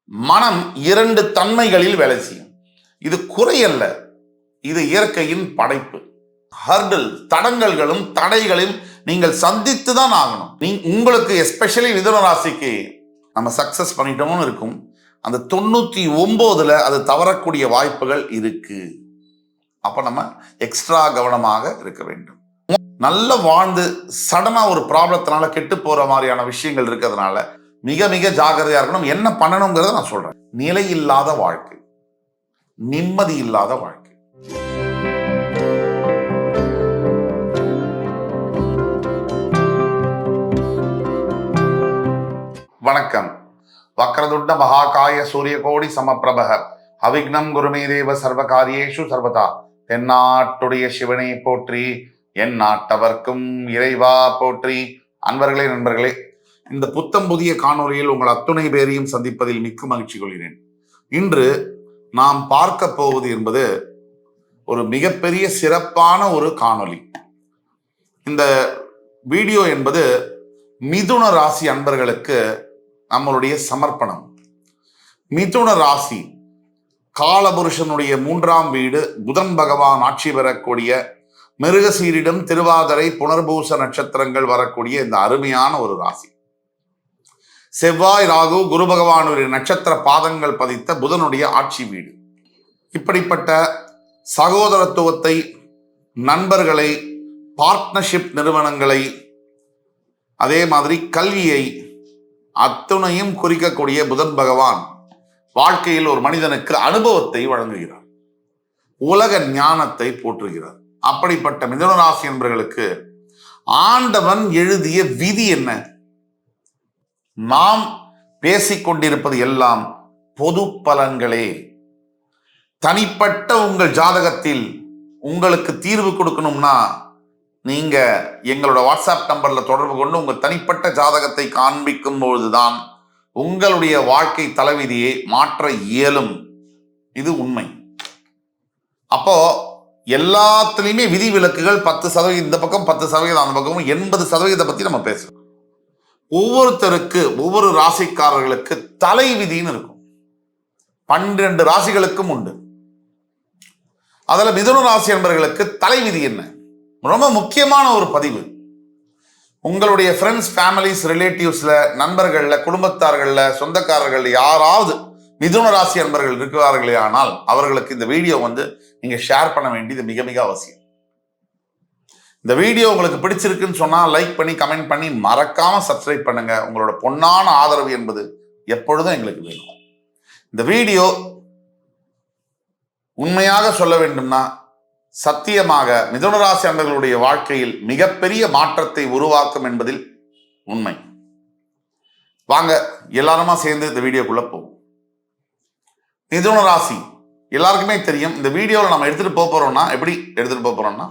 மனம் இரண்டு தன்மைகளில் வேலை செய்யும். இது குறையல்ல, இது இயற்கையின் படைப்பு. ஹர்டில், தடங்கல்களும் தடைகளையும் நீங்கள் சந்தித்து தான் ஆகணும். உங்களுக்கு எஸ்பெஷலி மிதுன ராசிக்கு நம்ம சக்சஸ் பண்ணிட்டோம்னு இருக்கும். அந்த 99ல் அது தவறக்கூடிய வாய்ப்புகள் இருக்கு. அப்ப நம்ம எக்ஸ்ட்ரா கவனமாக இருக்க வேண்டும். நல்ல வாழ்ந்து சடனா ஒரு ப்ராப்ளத்தினால கெட்டு போற மாதிரியான விஷயங்கள் இருக்கிறதுனால மிக மிக ஜாகிரதையா இருக்கணும். என்ன பண்ணணுங்கிறத நான் சொல்றேன். நிலை இல்லாத வாழ்க்கை, நிம்மதி இல்லாத வாழ்க்கை. வணக்கம். வக்ரதுண்ட மகாகாய சூரியகோடி சமப்பிரபக அவிக்னம் குருமே தேவ சர்வகாரியேஷு சர்வதா. தென்னாட்டுடைய சிவனை போற்றி, என் நாட்டவர்க்கும் இறைவா போற்றி. அன்பர்களே, நண்பர்களே, இந்த புத்தம் புதிய காணொலியில் உங்கள் அத்துணை பேரையும் சந்திப்பதில் மிக்க மகிழ்ச்சி கொள்கிறேன். இன்று நாம் பார்க்க போவது என்பது ஒரு மிகப்பெரிய சிறப்பான ஒரு காணொலி. இந்த வீடியோ என்பது மிதுன ராசி அன்பர்களுக்கு நம்மளுடைய சமர்ப்பணம். மிதுன ராசி காலபுருஷனுடைய 3ஆம் வீடு, புதன் பகவான் ஆட்சி பெறக்கூடிய மிருகசீரிடம், திருவாதிரை, புனர்பூச நட்சத்திரங்கள் வரக்கூடிய இந்த அருமையான ஒரு ராசி. செவ்வாய், ராகு, குரு பகவானுடைய நட்சத்திர பாதங்கள் பதித்த புதனுடைய ஆட்சி வீடு. இப்படிப்பட்ட சகோதரத்துவத்தை, நண்பர்களை, பார்ட்னர்ஷிப் நிறுவனங்களை, அதே மாதிரி கல்வியை அத்துணையும் குறிக்கக்கூடிய புதன் பகவான் வாழ்க்கையில் ஒரு மனிதனுக்கு அனுபவத்தை வழங்குகிறார், உலக ஞானத்தை போற்றுகிறார். அப்படிப்பட்ட மிதுன ராசி என்பவர்களுக்கு ஆண்டவன் எழுதிய விதி என்ன? நாம் பேசிக்கொண்டிருப்பது எல்லாம் பொது பலன்களே. தனிப்பட்ட உங்கள் ஜாதகத்தில் உங்களுக்கு தீர்வு கொடுக்கணும்னா நீங்க எங்களோட வாட்ஸ்அப் நம்பர்ல தொடர்பு கொண்டு உங்க தனிப்பட்ட ஜாதகத்தை காண்பிக்கும் பொழுதுதான் உங்களுடைய வாழ்க்கை தலைவிதியை மாற்ற இயலும். இது உண்மை. அப்போ எல்லாத்துலேயுமே விதி விலக்குகள் 10% இந்த பக்கம், 10% அந்த பக்கமும், 80% பத்தி நம்ம பேசுறோம். ஒவ்வொருத்தருக்கு, ஒவ்வொரு ராசிக்காரர்களுக்கு தலை விதின்னு இருக்கும். 12 ராசிகளுக்கும் உண்டு. அதுல மிதுன ராசி என்பவர்களுக்கு தலை விதி என்ன? ரொம்ப முக்கியமான ஒரு பதிவு. உங்களுடைய ஃப்ரெண்ட்ஸ், ஃபேமிலிஸ், ரிலேட்டிவ்ஸ்ல, நண்பர்கள்ல, குடும்பத்தார்கள்ல, சொந்தக்காரர்கள் யாராவது மிதுன ராசி என்பவர்கள் இருக்கிறார்களே ஆனால் அவர்களுக்கு இந்த வீடியோ நீங்க ஷேர் பண்ண வேண்டியது மிக மிக அவசியம். இந்த வீடியோ உங்களுக்கு பிடிச்சிருக்குன்னு சொன்னா லைக் பண்ணி, கமெண்ட் பண்ணி, மறக்காம சப்ஸ்கிரைப் பண்ணுங்க. உங்களோட பொன்னான ஆதரவு என்பது எப்பொழுதும் எங்களுக்கு வேணும். இந்த வீடியோ உண்மையாக சொல்ல வேண்டும்னா சத்தியமாக மிதுன ராசி அன்பர்களுடைய வாழ்க்கையில் மிகப்பெரிய மாற்றத்தை உருவாக்கும் என்பதில் உண்மை. வாங்க எல்லாருமா சேர்ந்து இந்த வீடியோக்குள்ள போவோம். மிதுன ராசி எல்லாருக்குமே தெரியும். இந்த வீடியோவில் நம்ம எடுத்துட்டு போறோம்னா எப்படி எடுத்துட்டு போறோம்னா,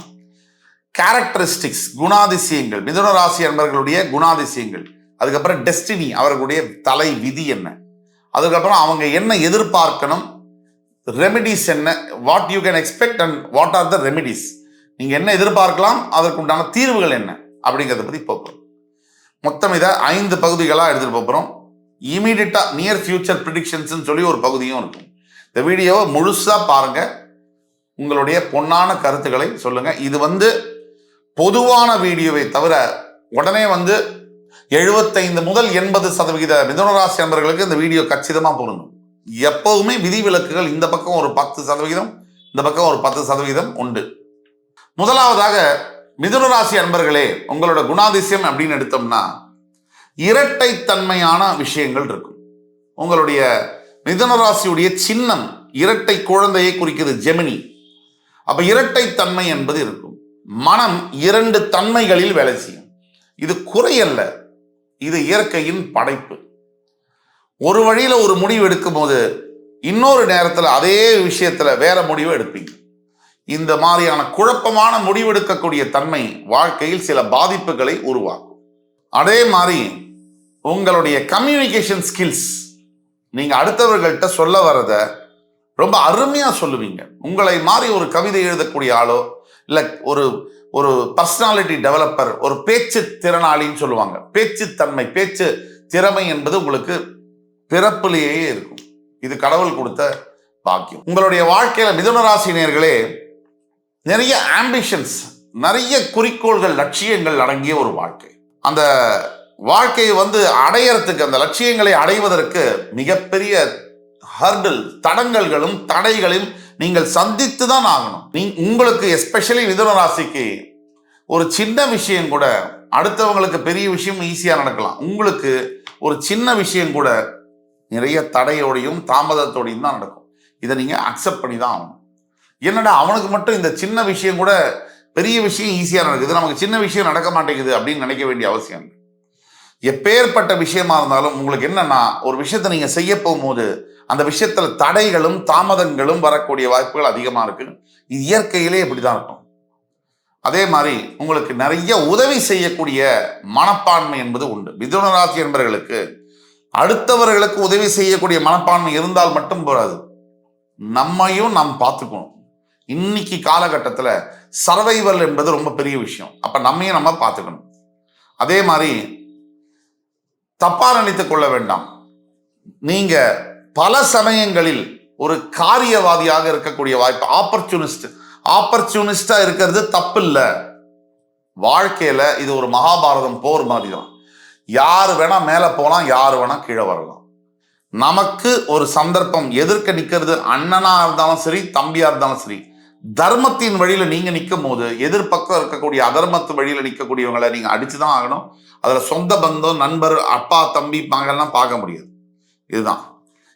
கேரக்டரிஸ்டிக்ஸ், குணாதிசயங்கள், மிதுன ராசி அன்பர்களுடைய குணாதிசயங்கள், அதுக்கப்புறம் டெஸ்டினி, அவர்களுடைய தலை விதி என்ன, அதுக்கப்புறம் அவங்க என்ன எதிர்பார்க்கணும், ரெமிடிஸ் என்ன, what you can expect and what are the remedies, நீங்க என்ன எதிர்பார்க்கலாம், அதற்குண்டான தீர்வுகள் என்ன அப்படிங்கிறத பத்தி போகிறோம். மொத்தம் இதை 5 பகுதிகளாக எடுத்துட்டு போகிறோம். இமீடியட்டா நியர் ஃபியூச்சர் ப்ரிடிக்ஷன்ஸ் சொல்லி ஒரு பகுதியும் இருக்கும். இந்த வீடியோவை முழுசா பாருங்க, உங்களுடைய பொன்னான கருத்துக்களை சொல்லுங்க. இது பொதுவான வீடியோவை தவிர உடனே 75 முதல் 80% மிதுன ராசி நண்பர்களுக்கு இந்த வீடியோ கச்சிதமா பொருந்தும். எப்பவுமே விதி விலக்குகள் இந்த பக்கம் ஒரு 10%, இந்த பக்கம் ஒரு 10% உண்டு. முதலாவதாக மிதுன ராசி அன்பர்களே, உங்களோட குணாதிசயம் அப்படின்னு எடுத்தோம்னா இரட்டைத்தன்மையான விஷயங்கள் இருக்கும். உங்களுடைய மிதுன ராசியுடைய சின்னம் இரட்டை குழந்தையை குறிக்கிறது, ஜெமினி. அப்ப இரட்டைத்தன்மை என்பது இருக்கும். மனம் 2 தன்மைகளில் வேலை செய்யும். இது குறையல்ல, இது இயற்கையின் படைப்பு. ஒரு வழியில ஒரு முடிவு எடுக்கும் போது இன்னொரு நேரத்தில் அதே விஷயத்துல வேற முடிவு எடுப்பீங்க. இந்த மாதிரியான குழப்பமான முடிவெடுக்கக்கூடிய தன்மை வாழ்க்கையில் சில பாதிப்புகளை உருவாக்கும். அதே மாதிரி உங்களுடைய கம்யூனிகேஷன் ஸ்கில்ஸ், நீங்க அடுத்தவர்கள்ட்ட சொல்ல வரத ரொம்ப அருமையா சொல்லுவீங்க. உங்களை மாதிரி ஒரு கவிதை எழுதக்கூடிய ஆளோ, இல்ல ஒரு பர்சனாலிட்டி டெவலப்பர், ஒரு பேச்சு திறனாளின்னு சொல்லுவாங்க. பேச்சு தன்மை, பேச்சு திறமை என்பது உங்களுக்கு பிறப்பிலேயே இருக்கும். இது கடவுள் கொடுத்த பாக்கியம். உங்களுடைய வாழ்க்கையில மிதுன ராசினியர்களே நிறைய ஆம்பிஷன்ஸ், நிறைய குறிக்கோள்கள், லட்சியங்கள் அடங்கிய ஒரு வாழ்க்கை. அந்த வாழ்க்கையை அடையறதுக்கு, அந்த லட்சியங்களை அடைவதற்கு மிகப்பெரிய ஹர்டில், தடங்கல்களும் தடைகளையும் நீங்கள் சந்தித்து தான் ஆகணும். உங்களுக்கு எஸ்பெஷலி மிதுன ராசிக்கு ஒரு சின்ன விஷயம் கூட அடுத்தவங்களுக்கு பெரிய விஷயம் ஈஸியா நடக்கலாம். உங்களுக்கு ஒரு சின்ன விஷயம் கூட நிறைய தடையோடையும் தாமதத்தோடையும் தான் நடக்கும். இதை நீங்க அக்செப்ட் பண்ணி தான் ஆகணும். என்னடா அவனுக்கு மட்டும் இந்த சின்ன விஷயம் கூட பெரிய விஷயம் ஈஸியா நடக்குது, நமக்கு சின்ன விஷயம் நடக்க மாட்டேங்குது அப்படின்னு நினைக்க வேண்டிய அவசியம் இல்லை. எப்பேற்பட்ட விஷயமா இருந்தாலும் உங்களுக்கு என்னன்னா, ஒரு விஷயத்தை நீங்க செய்ய போகும்போது அந்த விஷயத்துல தடைகளும் தாமதங்களும் வரக்கூடிய வாய்ப்புகள் அதிகமா இருக்கு. இது இயற்கையிலே இப்படிதான் இருக்கும். அதே மாதிரி உங்களுக்கு நிறைய உதவி செய்யக்கூடிய மனப்பான்மை என்பது உண்டு. மிதுன ராசி என்பவர்களுக்கு அடுத்தவர்களுக்கு உதவி செய்யக்கூடிய மனப்பான்மை இருந்தால் மட்டும் போராது, நம்மையும் நாம் பார்த்துக்கணும். இன்னைக்கு காலகட்டத்தில் சர்வைவல் என்பது ரொம்ப பெரிய விஷயம். அப்ப நம்மையும் நம்ம பார்த்துக்கணும். அதே மாதிரி தப்பா நினைத்துக் கொள்ள வேண்டாம். நீங்க பல சமயங்களில் ஒரு காரியவாதியாக இருக்கக்கூடிய வாய்ப்பு, ஆப்பர்ச்சுனிஸ்டா இருக்கிறது தப்பு இல்லை. வாழ்க்கையில இது ஒரு மகாபாரதம் போர் மாதிரி தான். யார் வேணா மேல போலாம், யார் வேணா கீழே வரலாம். நமக்கு ஒரு சந்தர்ப்பம் எதிர்க்க நிக்கிறது, அண்ணனா இருந்தாலும் சரி, தம்பியா இருந்தாலும் சரி, தர்மத்தின் வழியில நீங்க நிற்கும் போது எதிர்பக்கம் இருக்கக்கூடிய அதர்மத்து வழியில நிற்கக்கூடியவங்களை நீங்க அடிச்சுதான் ஆகணும். அதுல சொந்த பந்தம், நண்பர், அப்பா, தம்பி, மகள்லாம் பார்க்க முடியாது. இதுதான்.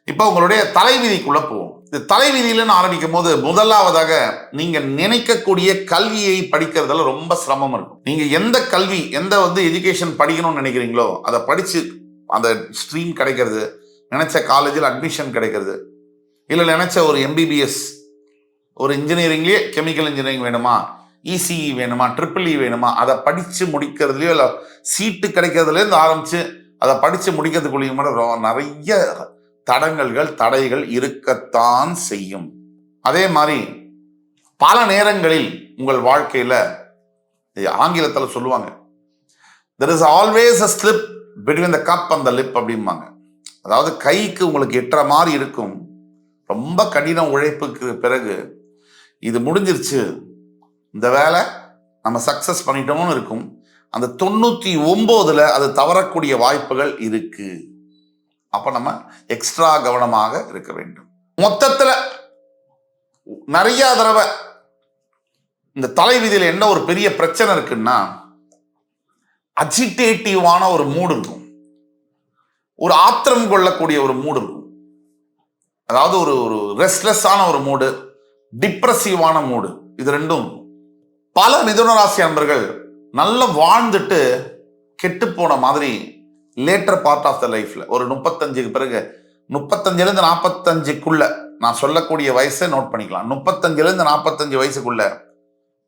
இப்ப உங்களுடைய தலைவிதிக்குள்ள போவோம். இந்த தலைவிதியில ஆரம்பிக்கும் போது முதலாவதாக நீங்க நினைக்கக்கூடிய கல்வியை படிக்கிறதுல ரொம்ப சிரமம் இருக்கும். நீங்க எந்த கல்வி, எந்த எஜுகேஷன் படிக்கணும்னு நினைக்கிறீங்களோ அதை படிச்சு அந்த ஸ்ட்ரீம் கிடைக்கிறது, நினைச்ச காலேஜில் அட்மிஷன் கிடைக்கிறது, இல்லை நினைச்ச ஒரு எம்பிபிஎஸ், ஒரு இன்ஜினியரிங்லேயே கெமிக்கல் இன்ஜினியரிங் வேணுமா, இசிஇ வேணுமா, ட்ரிபிள் இ வேணுமா, அதை படித்து முடிக்கிறதுலையோ இல்லை சீட்டு கிடைக்கிறதுலேருந்து ஆரம்பித்து அதை படித்து முடிக்கிறதுக்குள்ளேயும் கூட நிறைய தடங்கல்கள், தடைகள் இருக்கத்தான் செய்யும். அதே மாதிரி பல நேரங்களில் உங்கள் வாழ்க்கையில் ஆங்கிலத்தில் சொல்லுவாங்க, there is always a slip between the cup and the lip அப்படிம்பாங்க. அதாவது கைக்கு உங்களுக்கு எட்டுற மாதிரி இருக்கும், ரொம்ப கடின உழைப்புக்கு பிறகு இது முடிஞ்சிருச்சு, இந்த வேலை நம்ம சக்சஸ் பண்ணிட்டோம்னு இருக்கும். அந்த 99ல் அது தவறக்கூடிய வாய்ப்புகள் இருக்கு. அப்ப நம்ம எக்ஸ்ட்ரா கவனமாக இருக்க வேண்டும். மொத்தத்துல நிறைய தடவை இந்த தலைவிதியில என்ன ஒரு பெரிய பிரச்சனை இருக்குன்னா, அஜிடேட்டிவான ஒரு மூடு இருக்கும், ஒரு ஆத்திரம் கொள்ளக்கூடிய ஒரு மூடு இருக்கும். அதாவது ஒரு ரெஸ்ட்லெஸ்ஸான ஒரு மூடு, டிப்ரெசிவான மூடு, இது ரெண்டும். பல மிதுன ராசி அன்பர்கள் நல்லா வாழ்ந்துட்டு கெட்டு போன மாதிரி லேட்டர் பார்ட் ஆஃப் த லைஃப்ல ஒரு 35க்கு பிறகு, 35லேருந்து 45க்குள்ள நான் சொல்லக்கூடிய வயசை நோட் பண்ணிக்கலாம். 35லேருந்து 45 வயசுக்குள்ள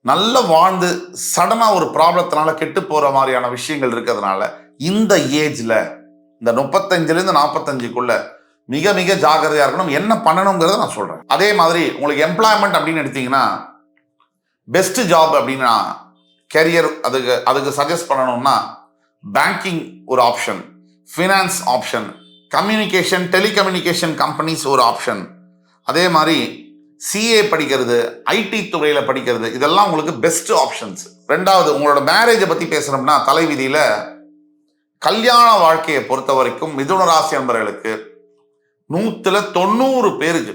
நல்லா வாழ்ந்து சடனா ஒரு ப்ராப்ளத்தினால கெட்டு போற மாதிரியான விஷயங்கள் இருக்கிறதுனால இந்த ஏஜ்ல, இந்த 35லேருந்து 45க்குள்ள மிக மிக ஜாகிரதையா இருக்கணும். என்ன பண்ணணுங்கிறத நான் சொல்றேன். அதே மாதிரி உங்களுக்கு எம்ப்ளாய்மெண்ட் அப்படின்னு எடுத்தீங்கன்னா, பெஸ்ட் ஜாப் அப்படின்னா கேரியர், அதுக்கு சஜஸ்ட் பண்ணணும்னா பேங்கிங் ஒரு option, finance option, communication, telecommunication companies ஒரு ஆப்ஷன். அதே மாதிரி சிஏ படிக்கிறது, ஐடி துறையில் படிக்கிறது, இதெல்லாம் உங்களுக்கு பெஸ்ட் ஆப்ஷன்ஸ். ரெண்டாவது, உங்களோட மேரேஜை பற்றி பேசுகிறோம்னா தலைவிதியில் கல்யாண வாழ்க்கையை பொறுத்த வரைக்கும் மிதுன ராசி அன்பர்களுக்கு 100ல் 90 பேருக்கு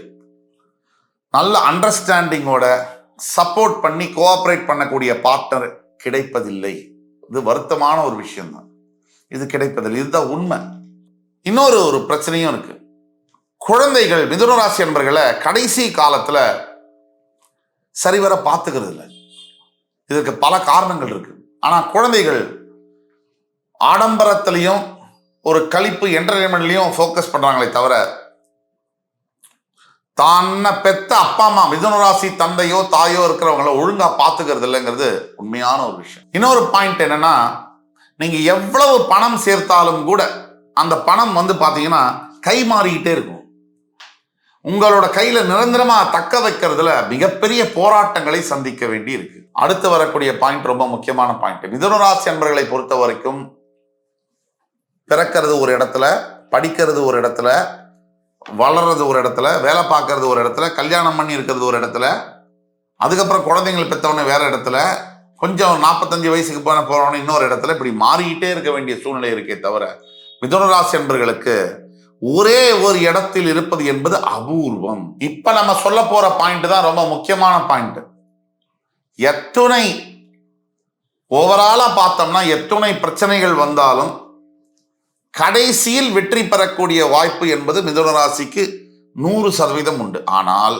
நல்ல அண்டர்ஸ்டாண்டிங்கோட சப்போர்ட் பண்ணி கோஆப்ரேட் பண்ணக்கூடிய பார்ட்னர் கிடைப்பதில்லை. இது வருத்தமான ஒரு விஷயம்தான். இது கிடைப்பதில்லை, இதுதான் உண்மை. இன்னொரு பிரச்சனையும் இருக்கு. குழந்தைகள் மிதுன ராசி அன்பர்களை கடைசி காலத்துல சரிவர பார்த்துக்கிறது இல்லை. இதற்கு பல காரணங்கள் இருக்கு. ஆனா குழந்தைகள் ஆடம்பரத்திலையும் ஒரு களிப்பு என்டர்டைன்மெண்ட்லையும் ஃபோக்கஸ் பண்றாங்களே தவிர, தான பெத்த அப்பா அம்மா மிதுன ராசி தந்தையோ தாயோ இருக்கிறவங்கள ஒழுங்கா பார்த்துக்கிறது இல்லைங்கிறது உண்மையான ஒரு விஷயம். இன்னொரு பாயிண்ட் என்னன்னா, நீங்க எவ்வளவு பணம் சேர்த்தாலும் கூட அந்த பணம் பாத்தீங்கன்னா கை மாறிக்கிட்டே இருக்கும். உங்களோட கையில நிரந்தரமா தக்க வைக்கிறதுல மிகப்பெரிய போராட்டங்களை சந்திக்க வேண்டி இருக்கு. அடுத்து வரக்கூடிய பாயிண்ட் ரொம்ப முக்கியமான பாயிண்ட். மிதுன ராசி அன்பர்களை பொறுத்த வரைக்கும் பிறக்கிறது ஒரு இடத்துல, படிக்கிறது ஒரு இடத்துல, வளர்றது ஒரு இடத்துல, வேலை பார்க்கறது ஒரு இடத்துல, கல்யாணம் பண்ணி இருக்கிறது ஒரு இடத்துல, அதுக்கப்புறம் குழந்தைங்களை பெற்றவொடனே வேற இடத்துல, கொஞ்சம் 45 வயசுக்கு போறவன இன்னொரு இடத்துல, இப்படி மாறிக்கிட்டே இருக்க வேண்டிய சூழ்நிலை இருக்கே தவிர மிதுன ராசி என்பர்களுக்கு ஒரே ஒரு இடத்தில் இருப்பது என்பது அபூர்வம். இப்ப நம்ம சொல்ல போற பாயிண்ட் தான் ரொம்ப முக்கியமான பாயிண்ட். எத்துணை ஓவராலா பார்த்தோம்னா எத்துணை பிரச்சனைகள் வந்தாலும் கடைசியில் வெற்றி பெறக்கூடிய வாய்ப்பு என்பது மிதுன ராசிக்கு 100% உண்டு. ஆனால்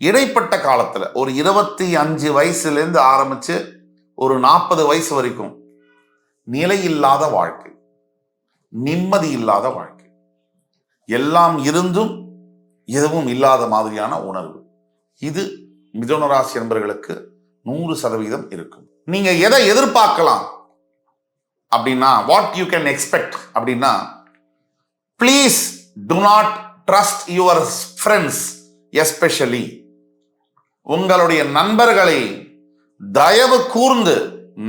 இடைப்பட்ட காலத்துல ஒரு 25 வயசுலேருந்து ஆரம்பிச்சு ஒரு 40 வயசு வரைக்கும் நிலையில்லாத வாழ்க்கை, நிம்மதி இல்லாத வாழ்க்கை, எல்லாம் இருந்தும் எதுவும் இல்லாத மாதிரியான உணர்வு, இது மிதுன ராசி என்பவர்களுக்கு 100% இருக்கும். நீங்க எதை எதிர்பார்க்கலாம் அப்படின்னா, வாட் யூ கேன் எக்ஸ்பெக்ட் அப்படின்னா, please to not trust your friends, especially உங்களுடைய நண்பர்களை தயவு கூர்ந்து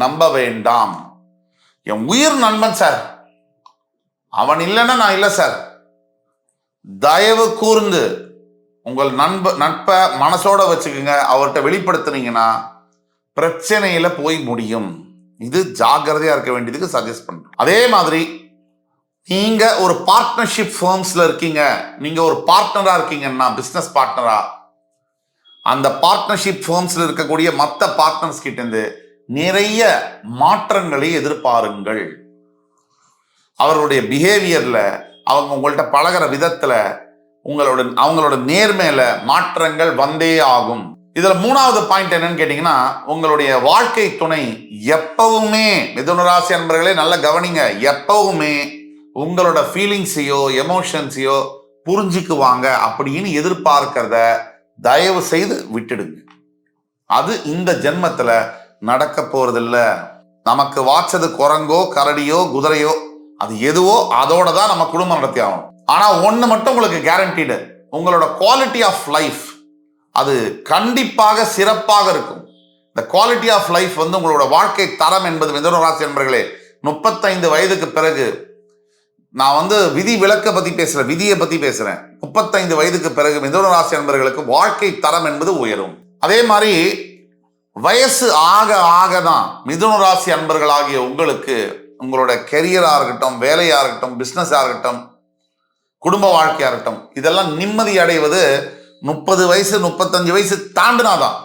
நம்ப வேண்டாம். என் உயிர் நண்பன் சார், அவன் இல்லைன்னா நான் இல்லை சார். தயவு கூர்ந்து உங்கள் நட்பை மனசோட வச்சுக்கோங்க. அவர்கிட்ட வெளிப்படுத்துனீங்கன்னா பிரச்சனையில போய் முடியும். இது ஜாக்கிரதையா இருக்க வேண்டியதுக்கு சஜஸ்ட் பண்றேன். அதே மாதிரி நீங்க ஒரு பார்ட்னர்ஷிப் ஃபர்ம்ஸ்ல இருக்கீங்க, நீங்க ஒரு பார்ட்னரா இருக்கீங்கன்னா, பிசினஸ் பார்ட்னரா, அந்த பார்ட்னர்ஷிப் ஃபர்ம்ஸ்ல இருக்கக்கூடிய மற்ற பார்ட்னர்ஸ் கிட்ட இருந்து நிறைய மாற்றங்களை எதிர்பாருங்கள். அவர்களுடைய பிஹேவியர்ல, அவங்க உங்கள்கிட்ட பழகிற விதத்துல, அவங்களோட நேர்மையில மாற்றங்கள் வந்தே ஆகும். இதுல 3வது பாயிண்ட் என்னன்னு கேட்டீங்கன்னா, உங்களுடைய வாழ்க்கை துணை எப்பவுமே, மிதுன ராசி அன்பர்களே நல்லா கவனிங்க, எப்பவுமே உங்களோட ஃபீலிங்ஸையோ எமோஷன்ஸையோ புரிஞ்சுக்குவாங்க அப்படின்னு எதிர்பார்க்கிறத தயவு செய்து விட்டுடுங்க. அது இந்த ஜென்மத்துல நடக்க போறதில்ல. நமக்கு வாச்சது குரங்கோ கரடியோ குதிரையோ, அது எதுவோ அதோட தான் நம்ம குடும்பம் நடத்தி ஆகணும். ஆனா ஒண்ணு மட்டும் உங்களுக்கு கேரண்டீடு, உங்களோட குவாலிட்டி ஆஃப் லைஃப் அது கண்டிப்பாக சிறப்பாக இருக்கும். இந்த குவாலிட்டி ஆஃப் லைஃப் வந்து உங்களோட வாழ்க்கை தரம் என்பது மிதுன ராசி என்பர்களே 35 வயதுக்கு பிறகு, நான் வந்து விதி விலக்க பத்தி பேசுறேன், விதியை பத்தி பேசுறேன். 35 வயதுக்கு பிறகு மிதுன ராசி என்பர்களுக்கு வாழ்க்கை தரம் என்பது உயரும். அதே மாதிரி வயசு ஆக ஆக தான் மிதுன ராசி அன்பர்களாகிய உங்களுக்கு உங்களோட கெரியரா இருக்கட்டும், வேலையா இருக்கட்டும், பிசினஸா இருக்கட்டும், குடும்ப வாழ்க்கையா இருக்கட்டும், இதெல்லாம் நிம்மதி அடைவது 30 வயசு 35 வயசு தாண்டினாதான்.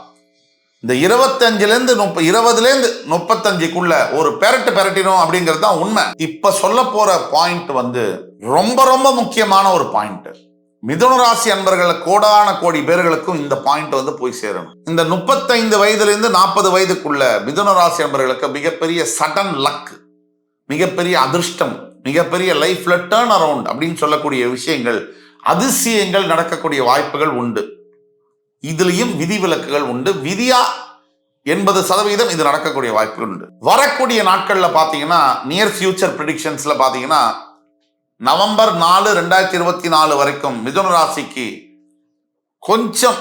இந்த 20லேருந்து 35க்குள்ள ஒரு பெரட்டினோம் அப்படிங்கிறது தான் உண்மை. இப்ப சொல்ல போற பாயிண்ட் வந்து ரொம்ப ரொம்ப முக்கியமான ஒரு பாயிண்ட். மிதுன ராசி அன்பர்கள் கோடான கோடி பேர்களுக்கும் இந்த பாயிண்ட் வந்து போய் சேரணும். இந்த 35 வயதுலேருந்து 40 வயதுக்குள்ள மிதுன ராசி அன்பர்களுக்கு மிகப்பெரிய சடன் லக், மிகப்பெரிய அதிர்ஷ்டம், மிகப்பெரிய லைஃப்ல டர்ன் அரவுண்ட் அப்படின்னு சொல்லக்கூடிய விஷயங்கள், அதிசயங்கள் நடக்கக்கூடிய வாய்ப்புகள் உண்டு. இதுலயும் விதிவிலக்குகள் உண்டு. விதியா 80% இது நடக்கக்கூடிய வாய்ப்புகள் உண்டு. வரக்கூடிய நாட்கள்ல பாத்தீங்கன்னா, நியர் ஃபியூச்சர் ப்ரெடிக்ஷன்ஸ்ல பாத்தீங்கன்னா, நவம்பர் 4, 2024 வரைக்கும் மிதுன ராசிக்கு கொஞ்சம்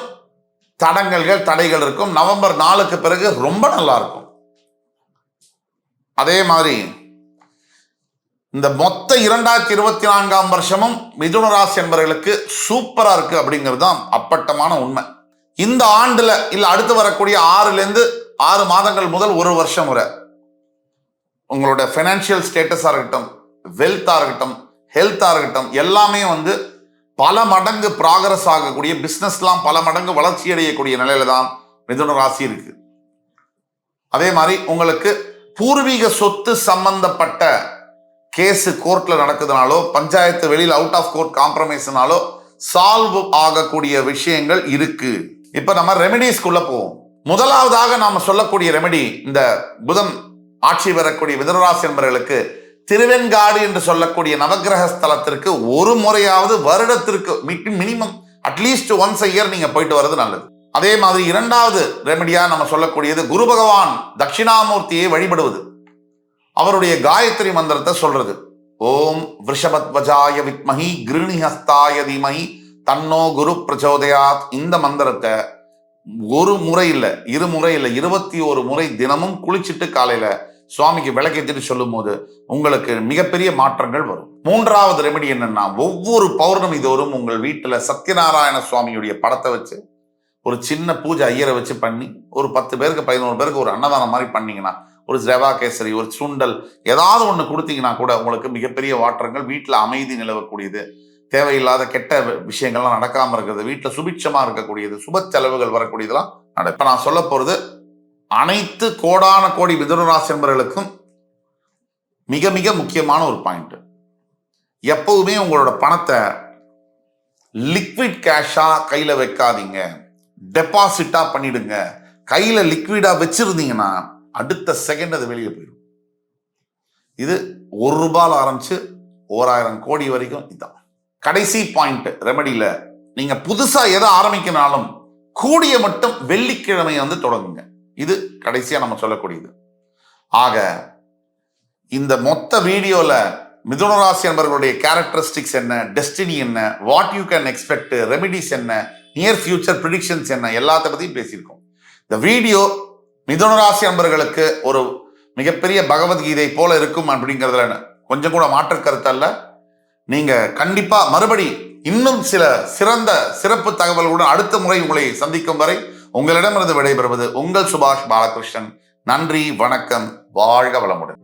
தடைகள் இருக்கும். நவம்பர் 4க்கு பிறகு ரொம்ப நல்லா இருக்கும். அதே மாதிரி இந்த மொத்த 2024 வருஷமும் மிதுன ராசி என்பவர்களுக்கு சூப்பரா இருக்கு அப்படிங்கிறது தான் அப்பட்டமான உண்மை. இந்த ஆண்டுல இல்ல அடுத்து வரக்கூடிய 6 மாதங்கள் முதல் ஒரு வருஷம் வரை உங்களோட பைனான்சியல் ஸ்டேட்டஸா இருக்கட்டும், வெல்த்தா இருக்கட்டும், ஹெல்த்தா இருக்கட்டும், எல்லாமே வந்து பல மடங்கு ப்ராக்ரஸ் ஆகக்கூடிய, பிசினஸ்லாம் பல மடங்கு வளர்ச்சி அடையக்கூடிய நிலையில தான் மிதுன ராசி இருக்கு. அதே மாதிரி உங்களுக்கு பூர்வீக சொத்து சம்பந்தப்பட்ட கேஸ் கோர்ட்ல நடக்குதுனாலோ, பஞ்சாயத்து வெளியில் அவுட் ஆஃப் கோர்ட் காம்ப்ரமைஸ்னாலோ சால்வ் ஆகக்கூடிய விஷயங்கள் இருக்கு. இப்ப நம்ம ரெமெடிஸ்குள்ள போவோம். முதலாவதாக நாம சொல்லக்கூடிய ரெமெடி, இந்த புதன் ஆட்சி பெறக்கூடிய மிதுன ராசி என்பவர்களுக்கு திருவெண்காடு என்று சொல்லக்கூடிய நவகிரக ஸ்தலத்திற்கு ஒரு முறையாவது வருடத்திற்கு minimum at least once a year நீங்க போயிட்டு வர்றது நல்லது. அதே மாதிரி 2வது ரெமெடியா நம்ம சொல்லக்கூடியது, குரு பகவான் தட்சிணாமூர்த்தியை வழிபடுவது, அவருடைய காயத்ரி மந்திரத்தை சொல்றது. ஓம் விருஷபத்வஜாய வித்மஹி கிருணிஹஸ்தாய தீமஹி தன்னோ குரு பிரச்சோதயாத். இந்த மந்திரத்தை ஒரு முறை இல்லை, 2 முறை இல்லை, 21 முறை தினமும் குளிச்சுட்டு காலையில சுவாமிக்கு விளக்கேற்றிட்டு சொல்லும் போது உங்களுக்கு மிகப்பெரிய மாற்றங்கள் வரும். மூன்றாவது ரெமெடி என்னன்னா, ஒவ்வொரு பௌர்ணமி தோறும் உங்கள் வீட்டுல சத்யநாராயண சுவாமியுடைய படத்தை வச்சு ஒரு சின்ன பூஜை ஐயரை வச்சு பண்ணி ஒரு 10 பேருக்கு 11 பேருக்கு ஒரு அன்னதானம் மாதிரி பண்ணீங்கன்னா, ஒரு ரவா கேசரி, ஒரு சுண்டல், ஏதாவது ஒண்ணு கொடுத்தீங்கன்னா கூட உங்களுக்கு மிகப்பெரிய மாற்றங்கள், வீட்டுல அமைதி நிலவக்கூடியது, தேவையில்லாத கெட்ட விஷயங்கள்லாம் நடக்காம இருக்கிறது, வீட்டுல சுபிட்சமா இருக்கக்கூடியது, சுப செலவுகள் வரக்கூடியதெல்லாம் நடக்கும். இப்ப நான் சொல்ல போறது அனைத்து கோடான கோடி மிதுன ராசி என்பவர்களுக்கும் மிக மிக முக்கியமான ஒரு பாயிண்ட். எப்பவுமே உங்களோட பணத்தை லிக்விட் கேஷா கையில வைக்காதீங்க, டெபாசிட்டா பண்ணிடுங்க. கையில லிக்விடா வச்சிருந்தீங்கன்னா அடுத்த செகண்ட் அது வெளியே போயிடும். இது ₹1 ஆரம்பிச்சு 1000 கோடி வரைக்கும். இதுதான் கடைசி பாயிண்ட் ரெமடியில. நீங்க புதுசா எதை ஆரம்பிக்கனாலும் கூடிய மட்டும் வெள்ளிக்கிழமை தொடங்குங்க. இது கடைசியா நம்ம சொல்லக்கூடியது. ஆக இந்த மொத்த வீடியோல மிதுன ராசி என்பவர்களுடைய கேரக்டரிஸ்டிக்ஸ் என்ன, டெஸ்டினி என்ன, what you can expect, remedies என்ன, நியர் ஃபியூச்சர் ப்ரிடிக்ஷன்ஸ் என்ன, எல்லாத்த பத்தியும் பேசியிருக்கோம். இந்த வீடியோ மிதுன ராசி என்பவர்களுக்கு ஒரு மிகப்பெரிய பகவத்கீதை போல இருக்கும் அப்படிங்கிறதுல கொஞ்சம் கூட மாற்று கருத்தல்ல. நீங்க கண்டிப்பா மறுபடி இன்னும் சில சிறந்த சிறப்பு தகவல்களுடன் அடுத்த முறை உங்களை சந்திக்கும் வரை உங்களிடமிருந்து விடைபெறுவது உங்கள் சுபாஷ் பாலகிருஷ்ணன். நன்றி, வணக்கம், வாழ்க வளமுடன்.